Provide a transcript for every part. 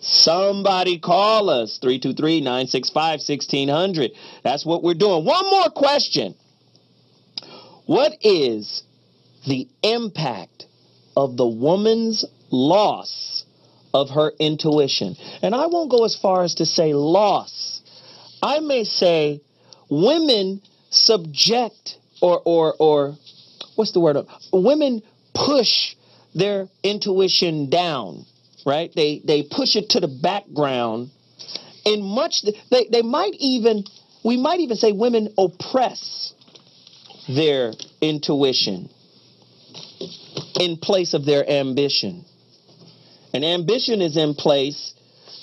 Somebody call us, 323-965-1600. That's what we're doing. One more question. What is the impact of the woman's loss of her intuition? And I won't go as far as to say loss. I may say women subject or what's the word? Women push their intuition down, right? They push it to the background. In much, we might even say women oppress their intuition in place of their ambition. And ambition is in place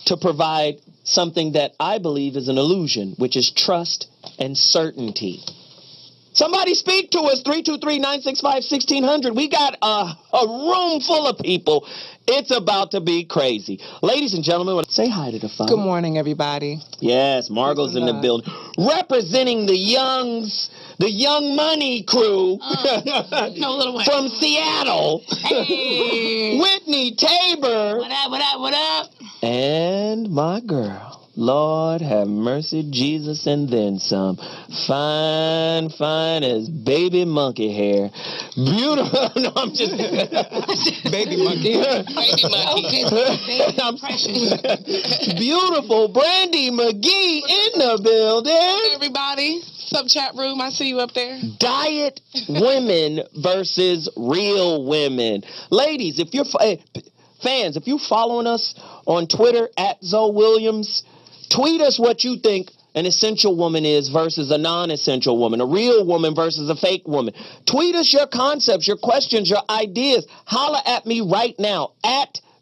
to provide something that I believe is an illusion, which is trust and certainty. Somebody speak to us, 323-965-1600. We got a room full of people. It's about to be crazy. Ladies and gentlemen, say hi to the phone. Good morning, everybody. Yes, Margot's in the building. Representing the Young Money crew from Seattle. Hey. Whitney Tabor. What up? And my girl. Lord have mercy, Jesus, and then some. Fine as baby monkey hair. Beautiful. No, I'm just... Baby monkey. Baby monkey. Okay, precious. Beautiful Brandi McGee in the building. Hey, everybody. Sub chat room, I see you up there. Diet women versus real women. Ladies, if you're... fans, if you're following us on Twitter @ZoeWilliams, tweet us what you think an essential woman is versus a non-essential woman, a real woman versus a fake woman. Tweet us your concepts, your questions, your ideas. Holla at me right now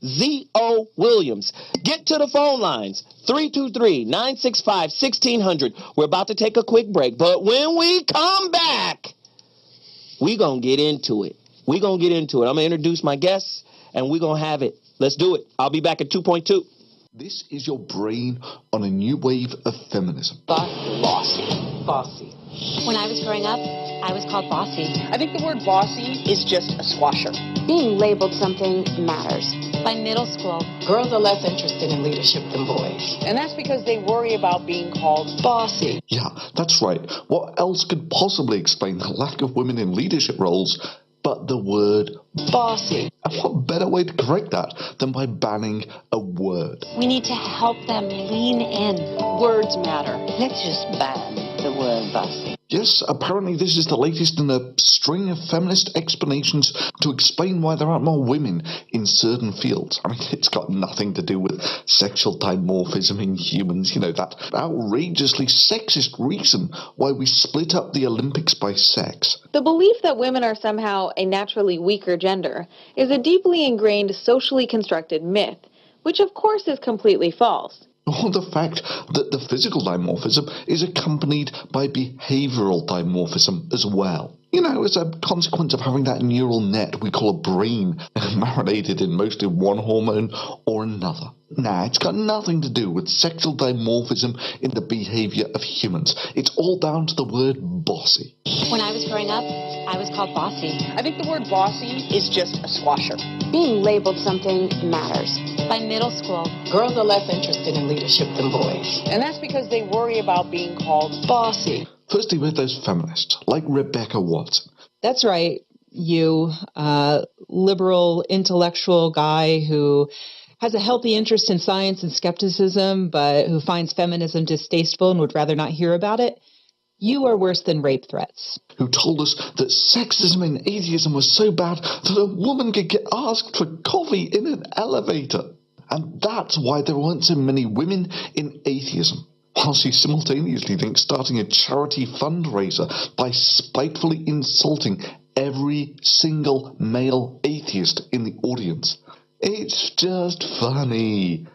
@ZoeWilliams. Get to the phone lines, 323-965-1600. We're about to take a quick break, but when we come back, we're going to get into it. I'm going to introduce my guests, and we're going to have it. Let's do it. I'll be back at 2.2. This is your brain on a new wave of feminism. Bossy. When I was growing up, I was called bossy. I think the word bossy is just a squasher. Being labeled something matters. By middle school, Girls are less interested in leadership than boys. And that's because they worry about being called bossy. Yeah, that's right. What else could possibly explain the lack of women in leadership roles but the word bossy? And what better way to correct that than by banning a word? we need to help them lean in. Words matter. Let's just ban the word bossy. Yes, apparently this is the latest in a string of feminist explanations to explain why there aren't more women in certain fields. I mean, it's got nothing to do with sexual dimorphism in humans, that outrageously sexist reason why we split up the Olympics by sex. The belief that women are somehow a naturally weaker gender is a deeply ingrained socially constructed myth, which of course is completely false. Or the fact that the physical dimorphism is accompanied by behavioral dimorphism as well. As a consequence of having that neural net we call a brain marinated in mostly one hormone or another. Nah, it's got nothing to do with sexual dimorphism in the behavior of humans. It's all down to the word bossy. When I was growing up, I was called bossy. I think the word bossy is just a squasher. Being labeled something matters. By middle school, Girls are less interested in leadership than boys. And that's because they worry about being called bossy. Firstly, with those feminists, like Rebecca Watson. That's right. You, liberal, intellectual guy who has a healthy interest in science and skepticism, but who finds feminism distasteful and would rather not hear about it. You are worse than rape threats. Who told us that sexism and atheism was so bad that a woman could get asked for coffee in an elevator. And that's why there weren't so many women in atheism. While she simultaneously thinks starting a charity fundraiser by spitefully insulting every single male atheist in the audience. It's just funny.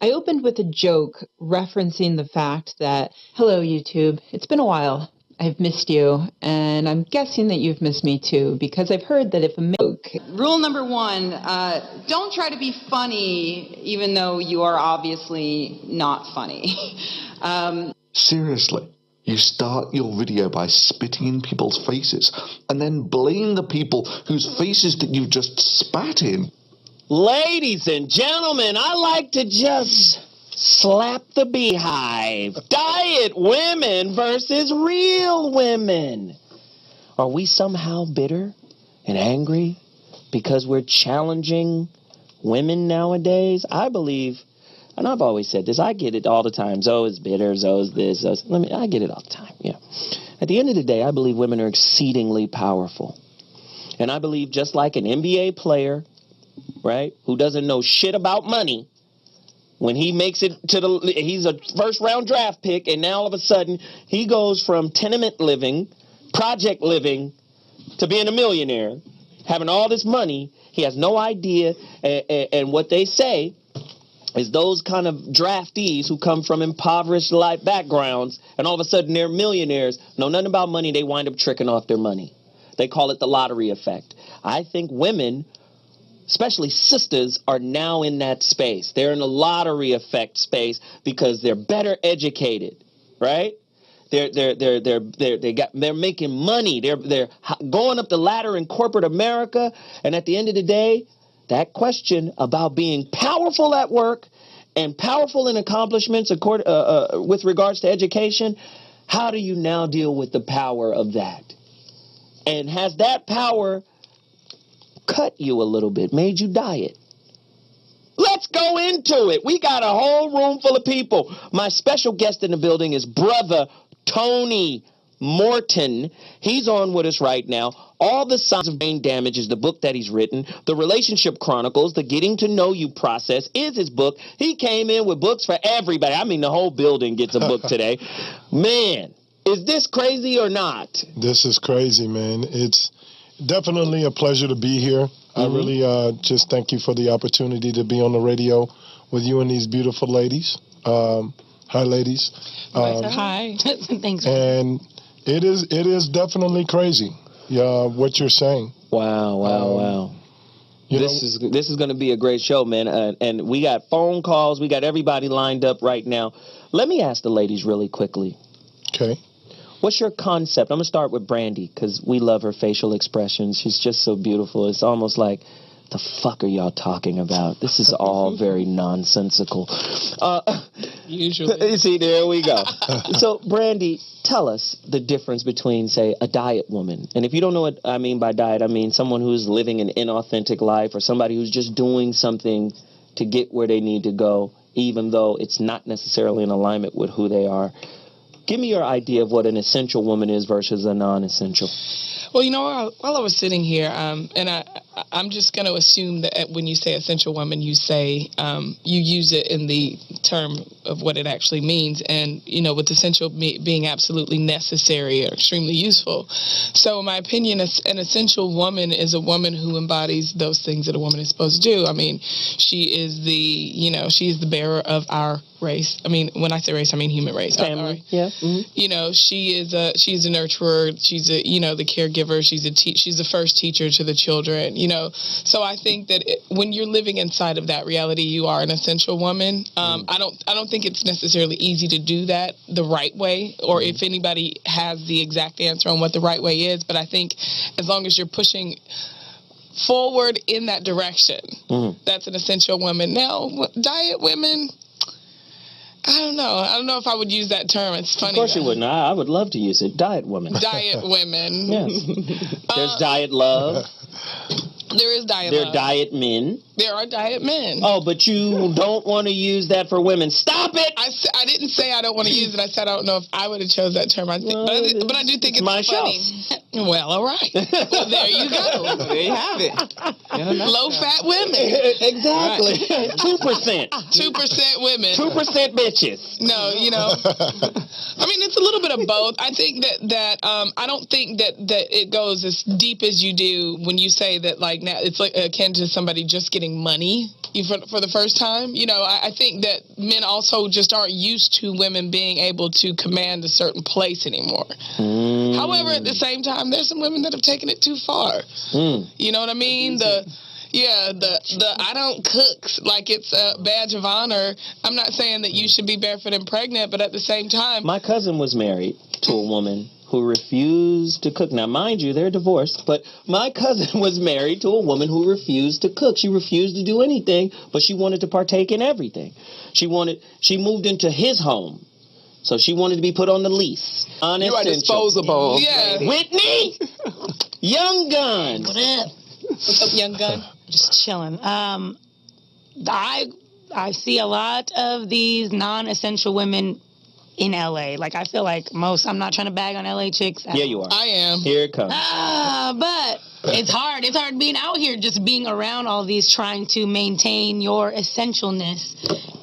I opened with a joke referencing the fact that, hello, YouTube, it's been a while. I've missed you, and I'm guessing that you've missed me too, because I've heard that if a joke... Rule number one, don't try to be funny, even though you are obviously not funny. Seriously, you start your video by spitting in people's faces, and then blame the people whose faces that you've just spat in. Ladies and gentlemen, I like to just slap the beehive. Diet women versus real women. Are we somehow bitter and angry because we're challenging women nowadays? I believe, and I've always said this, I get it all the time. Zoe is bitter, Zoe is this, I get it all the time, yeah. At the end of the day, I believe women are exceedingly powerful. And I believe just like an NBA player, right, who doesn't know shit about money, when he makes it to he's a first round draft pick, and now all of a sudden he goes from tenement living, project living, to being a millionaire, having all this money. He has no idea, and what they say is those kind of draftees who come from impoverished life backgrounds, and all of a sudden they're millionaires, know nothing about money, they wind up tricking off their money. They call it the lottery effect. I think women, especially sisters, are now in that space. They're in a lottery effect space because they're better educated, right? They're making money. They're going up the ladder in corporate America, and at the end of the day, that question about being powerful at work and powerful in accomplishments with regards to education, how do you now deal with the power of that? And has that power cut you a little bit, made you diet? Let's go into it. We got a whole room full of people. My special guest in the building is Brother Tony Morton. He's on with us right now. All the Signs of Brain Damage is the book that he's written. The Relationship Chronicles, the Getting to Know You process is his book. He came in with books for everybody. I mean, the whole building gets a book today. Man, is this crazy or not? This is crazy, man. It's definitely a pleasure to be here. I really just thank you for the opportunity to be on the radio with you and these beautiful ladies. Hi, ladies. Hi. Thanks. And it is definitely crazy. What you're saying. Wow. This is going to be a great show, man. And we got phone calls. We got everybody lined up right now. Let me ask the ladies really quickly. Okay. What's your concept? I'm going to start with Brandi because we love her facial expressions. She's just so beautiful. It's almost like, the fuck are y'all talking about? This is all very nonsensical. Usually. See, there we go. So, Brandi, tell us the difference between, say, a diet woman. And if you don't know what I mean by diet, I mean someone who's living an inauthentic life or somebody who's just doing something to get where they need to go, even though it's not necessarily in alignment with who they are. Give me your idea of what an essential woman is versus a non-essential. Well, you know, while I was sitting here, and I'm just going to assume that when you say essential woman, you say you use it in the term of what it actually means. And, you know, with essential being absolutely necessary or extremely useful. So in my opinion, an essential woman is a woman who embodies those things that a woman is supposed to do. I mean, she is the bearer of our race. I mean, when I say race, I mean human race. Family. Yeah. Mm-hmm. You know, she's a nurturer. She's the caregiver. She's the first teacher to the children. You know, so I think that when you're living inside of that reality, you are an essential woman. I don't think it's necessarily easy to do that the right way, or if anybody has the exact answer on what the right way is. But I think as long as you're pushing forward in that direction, that's an essential woman. Now, diet women, I don't know. I don't know if I would use that term. It's funny. Of course you wouldn't. I would love to use it. Diet woman. Diet women. Yes. There's diet love. There is diet love. There are diet men. There are diet men. Oh, but you don't want to use that for women. Stop it! I didn't say I don't want to use it. I said I don't know if I would have chose that term. But I do think it's my funny. Show. Well, all right. Well, there you go. There you have it. Low-fat women. Exactly. 2%. 2% women. 2% bitches. No, you know. I mean, it's a little bit of both. I think that I don't think that it goes as deep as you do when you say that, like, now it's like akin to somebody just getting money for the first time. You know, I think that men also just aren't used to women being able to command a certain place anymore. However, at the same time, there's some women that have taken it too far. You know what I mean? The I don't cook like it's a badge of honor. I'm not saying that you should be barefoot and pregnant, but at the same time, my cousin was married to a woman who refused to cook. Now, mind you, they're divorced, but my cousin was married to a woman who refused to cook. She refused to do anything, but she wanted to partake in everything. She moved into his home, so she wanted to be put on the lease. You are disposable. Yeah. Whitney, Young Gun. What up? What's up, Young Gun? Just chilling. I see a lot of these non-essential women in LA. Like, I feel like I'm not trying to bag on LA chicks. Yeah, you are. I am. Here it comes. But it's hard. It's hard being out here, just being around all these, trying to maintain your essentialness.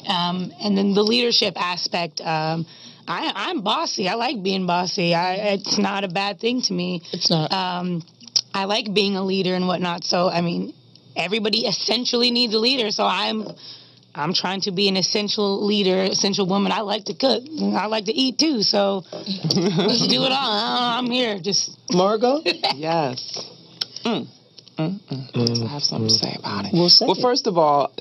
And then the leadership aspect. I'm bossy. I like being bossy. It's not a bad thing to me. It's not. I like being a leader and whatnot. So, I mean, everybody essentially needs a leader. So I'm trying to be an essential leader, essential woman. I like to cook. I like to eat too. So let's do it all. I'm here. Just Margot? Yes. I have something to say about it. Well, first of all,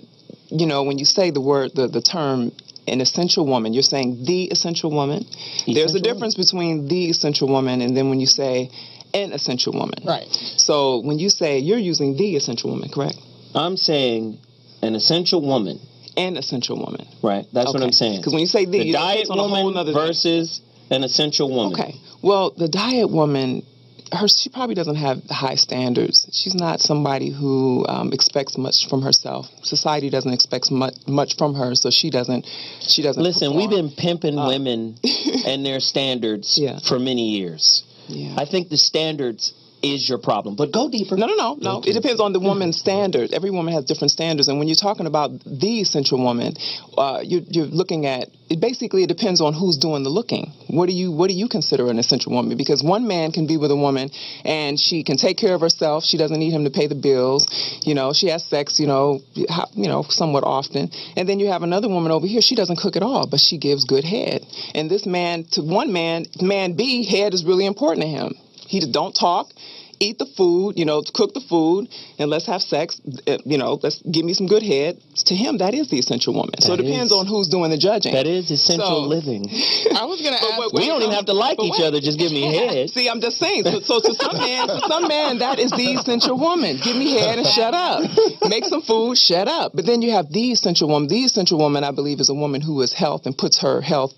when you say the term an essential woman, you're saying the essential woman. There's a difference between the essential woman and then when you say an essential woman. Right. So when you say you're using the essential woman, correct? I'm saying an essential woman. An essential woman. Right. That's what I'm saying. Because when you say the diet woman versus an essential woman. Okay. Well, the diet woman, she probably doesn't have high standards. She's not somebody who expects much from herself. Society doesn't expect much from her, so she doesn't. Listen, we've been pimping women and their standards for many years. Yeah. I think the standards is your problem. But go deeper. No. It depends on the woman's standard. Every woman has different standards. And when you're talking about the essential woman, you're looking at it. Basically, it depends on who's doing the looking. What do you consider an essential woman? Because one man can be with a woman and she can take care of herself. She doesn't need him to pay the bills. She has sex, somewhat often. And then you have another woman over here. She doesn't cook at all, but she gives good head. And this man, to one man, man B, head is really important to him. He don't talk, eat the food, cook the food, and let's have sex, let's give me some good head. To him, that is the essential woman. So it depends on who's doing the judging. That is essential living. I was going to ask. We don't even have to like each other, just give me head. See, I'm just saying. So to some man, that is the essential woman. Give me head and shut up. Make some food, shut up. But then you have the essential woman. The essential woman, I believe, is a woman who is health and puts her health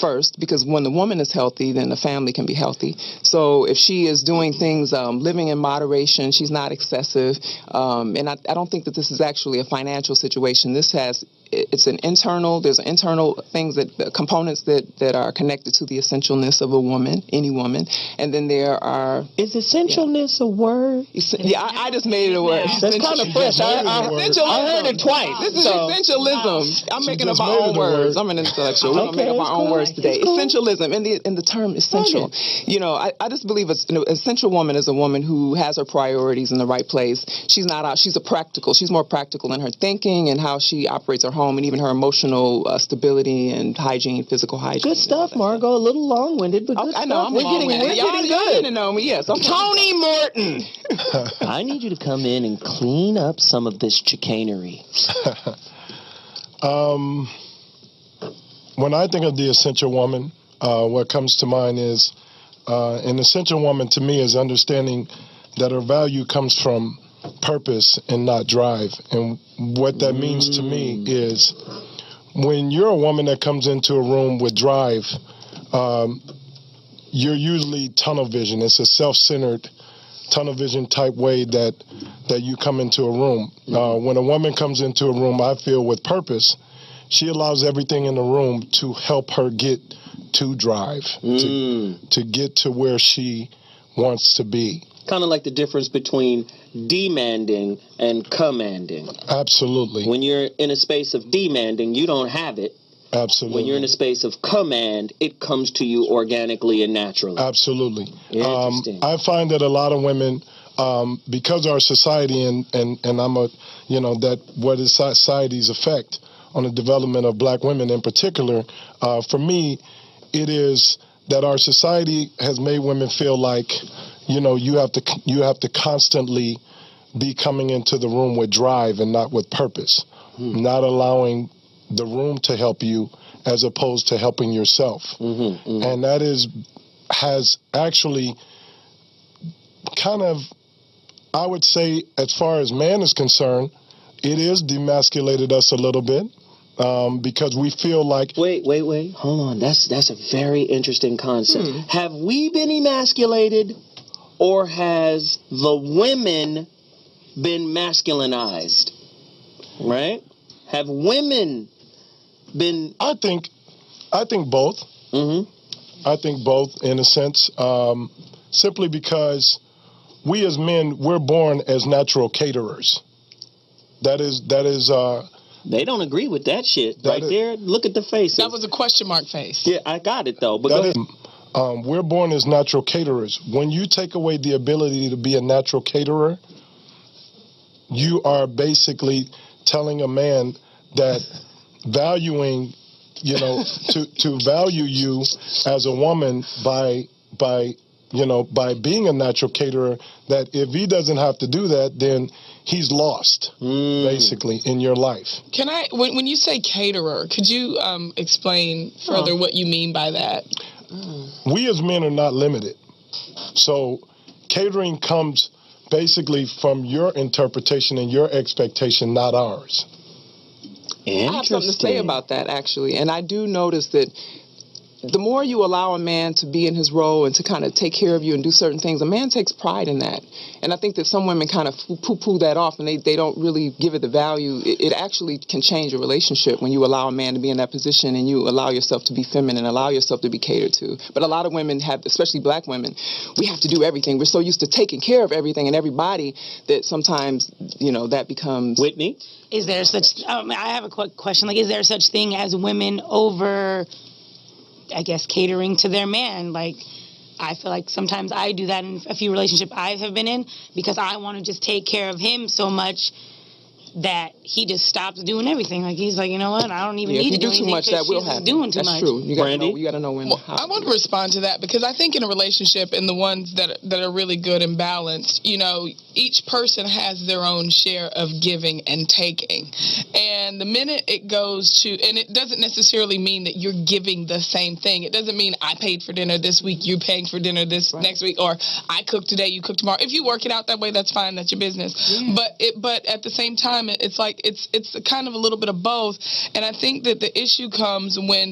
first, because when the woman is healthy, then the family can be healthy. So if she is doing things, living in moderation, she's not excessive, and I don't think that this is actually a financial situation. There's internal things components that are connected to the essentialness of a woman, any woman, and then there are... Is essentialness a word? Yeah, I just made it a word. That's kind of fresh. I heard it twice. This is essentialism. I'm making up my own words. I'm an intellectual. We're going to make up our own words today. Essentialism, and the term essential. I just believe an essential woman is a woman who has her priorities in the right place. She's more practical in her thinking and how she operates her home, and even her emotional stability and hygiene, physical hygiene. Good stuff, Margot. A little long-winded, but good I know, stuff. we're getting good. Y'all to know me, yes. Okay. Tony Morton! I need you to come in and clean up some of this chicanery. When I think of the essential woman, what comes to mind is an essential woman to me is understanding that her value comes from purpose and not drive. And what that means to me is when you're a woman that comes into a room with drive, you're usually tunnel vision. It's a self-centered tunnel vision type way that you come into a room. When a woman comes into a room, I feel with purpose, she allows everything in the room to help her get to drive, to get to where she wants to be. Kind of like the difference between demanding and commanding. Absolutely. When you're in a space of demanding, you don't have it. Absolutely. When you're in a space of command, it comes to you organically and naturally. Absolutely. Interesting. I find that a lot of women, because our society and what is society's effect on the development of black women in particular, for me, it is that our society has made women feel like, you have to constantly be coming into the room with drive and not with purpose, not allowing the room to help you as opposed to helping yourself. And that is has actually kind of, I would say, as far as man is concerned, it is demasculated us a little bit because we feel like... Wait. Hold on. That's a very interesting concept. Have we been emasculated, or has the women been masculinized? Right? Have women been... I think both. I think both, in a sense, simply because we as men, we're born as natural caterers. That is. They don't agree with that shit there. Look at the faces. That was a question mark face. Yeah, I got it though. But go ahead. We're born as natural caterers. When you take away the ability to be a natural caterer, you are basically telling a man that valuing, to value you as a woman by being a natural caterer, that if he doesn't have to do that, then he's lost, basically, in your life. Can I, when you say caterer, could you explain further what you mean by that? We as men are not limited. So catering comes basically from your interpretation and your expectation, not ours. I have something to say about that, actually. And I do notice that the more you allow a man to be in his role and to kind of take care of you and do certain things, a man takes pride in that. And I think that some women kind of poo-poo that off, and they don't really give it the value. It actually can change a relationship when you allow a man to be in that position and you allow yourself to be feminine, allow yourself to be catered to. But a lot of women have, especially black women, we have to do everything. We're so used to taking care of everything and everybody that sometimes, that becomes... Whitney? Is there such... I have a quick question. Like, is there such thing as women over... I guess catering to their man? Like, I feel like sometimes I do that in a few relationships I have been in because I want to just take care of him so much that he just stops doing everything. Like, he's like, you know what? I don't even need to do too much. That will happen. Doing too That's much. true. You Brandi? got to know when. I want to respond to that because I think in a relationship, and the ones that are really good and balanced, each person has their own share of giving and taking. And the minute it goes to, and it doesn't necessarily mean that you're giving the same thing. It doesn't mean I paid for dinner this week, you're paying for dinner this next week, or I cook today, you cook tomorrow. If you work it out that way, that's fine. That's your business. Yeah. But at the same time, it's like it's kind of a little bit of both. And I think that the issue comes when